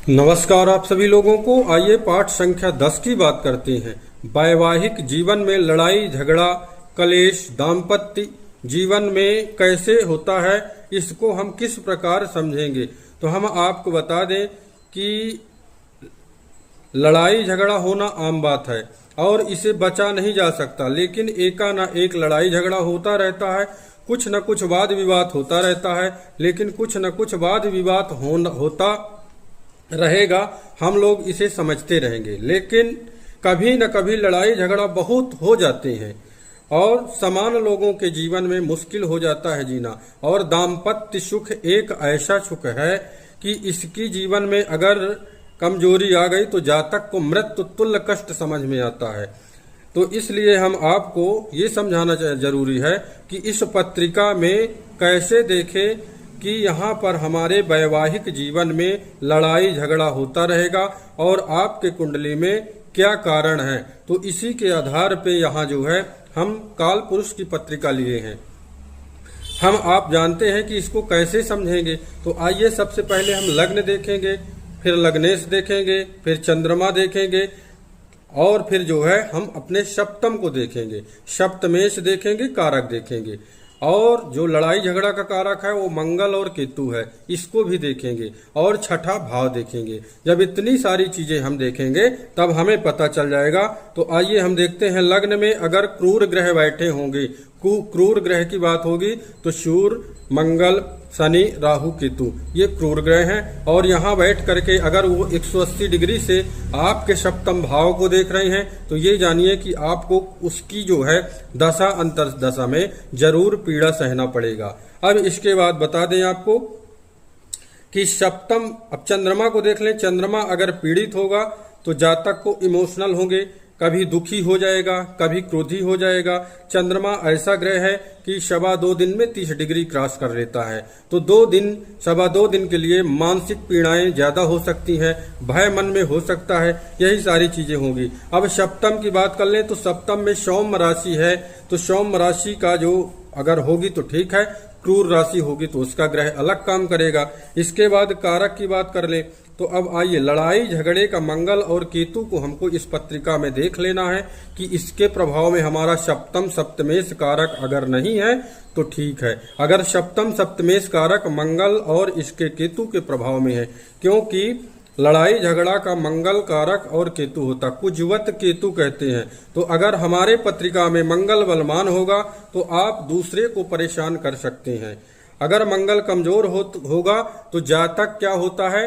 नमस्कार आप सभी लोगों को। आइए पाठ संख्या 10 की बात करते हैं। वैवाहिक जीवन में लड़ाई झगड़ा कलेश दाम्पत्य जीवन में कैसे होता है, इसको हम किस प्रकार समझेंगे। तो हम आपको बता दें कि लड़ाई झगड़ा होना आम बात है और इसे बचा नहीं जा सकता, लेकिन एका ना एक लड़ाई झगड़ा होता रहता है। कुछ न कुछ वाद विवाद होता रहता है, लेकिन कुछ न कुछ वाद विवाद होता रहेगा। हम लोग इसे समझते रहेंगे, लेकिन कभी न कभी लड़ाई झगड़ा बहुत हो जाते हैं और समान लोगों के जीवन में मुश्किल हो जाता है जीना। और दाम्पत्य सुख एक ऐसा सुख है कि इसकी जीवन में अगर कमजोरी आ गई तो जातक को मृत्यु तुल्य कष्ट समझ में आता है। तो इसलिए हम आपको ये समझाना जरूरी है कि इस पत्रिका में कैसे देखें कि यहाँ पर हमारे वैवाहिक जीवन में लड़ाई झगड़ा होता रहेगा और आपके कुंडली में क्या कारण है। तो इसी के आधार पे यहाँ जो है हम काल पुरुष की पत्रिका लिए हैं। हम आप जानते हैं कि इसको कैसे समझेंगे। तो आइए सबसे पहले हम लग्न देखेंगे, फिर लग्नेश देखेंगे, फिर चंद्रमा देखेंगे और फिर जो है हम अपने सप्तम को देखेंगे, सप्तमेश देखेंगे, कारक देखेंगे। और जो लड़ाई झगड़ा का कारक है वो मंगल और केतु है, इसको भी देखेंगे और छठा भाव देखेंगे। जब इतनी सारी चीजें हम देखेंगे तब हमें पता चल जाएगा। तो आइए हम देखते हैं लग्न में अगर क्रूर ग्रह बैठे होंगे, क्रूर ग्रह की बात होगी तो सूर्य मंगल शनि राहु केतु ये क्रूर ग्रह हैं। और यहाँ बैठ करके अगर वो 180 डिग्री से आपके सप्तम भाव को देख रहे हैं तो ये जानिए कि आपको उसकी जो है दशा अंतर दशा में जरूर पीड़ा सहना पड़ेगा। अब इसके बाद बता दें आपको कि सप्तम, अब चंद्रमा को देख लें। चंद्रमा अगर पीड़ित होगा तो जातक को इमोशनल होंगे, कभी दुखी हो जाएगा, कभी क्रोधी हो जाएगा। चंद्रमा ऐसा ग्रह है कि 2.25 दिन में 30 डिग्री क्रॉस कर लेता है। तो 2.25 दिन के लिए मानसिक पीड़ाएं ज्यादा हो सकती हैं, भय मन में हो सकता है, यही सारी चीजें होंगी। अब सप्तम की बात कर लें तो सप्तम में सौम्य राशि है, तो सौम्य राशि का जो अगर होगी तो ठीक है, क्रूर राशि होगी तो उसका ग्रह अलग काम करेगा। इसके बाद कारक की बात कर लें तो अब आइए लड़ाई झगड़े का मंगल और केतु को हमको इस पत्रिका में देख लेना है कि इसके प्रभाव में हमारा सप्तम सप्तमेश कारक अगर नहीं है तो ठीक है। अगर सप्तम सप्तमेश कारक मंगल और इसके केतु के प्रभाव में है, क्योंकि लड़ाई झगड़ा का मंगल कारक और केतु होता, कुजवत केतु कहते हैं। तो अगर हमारे पत्रिका में मंगल बलवान होगा तो आप दूसरे को परेशान कर सकते हैं। अगर मंगल कमजोर होगा तो जातक क्या होता है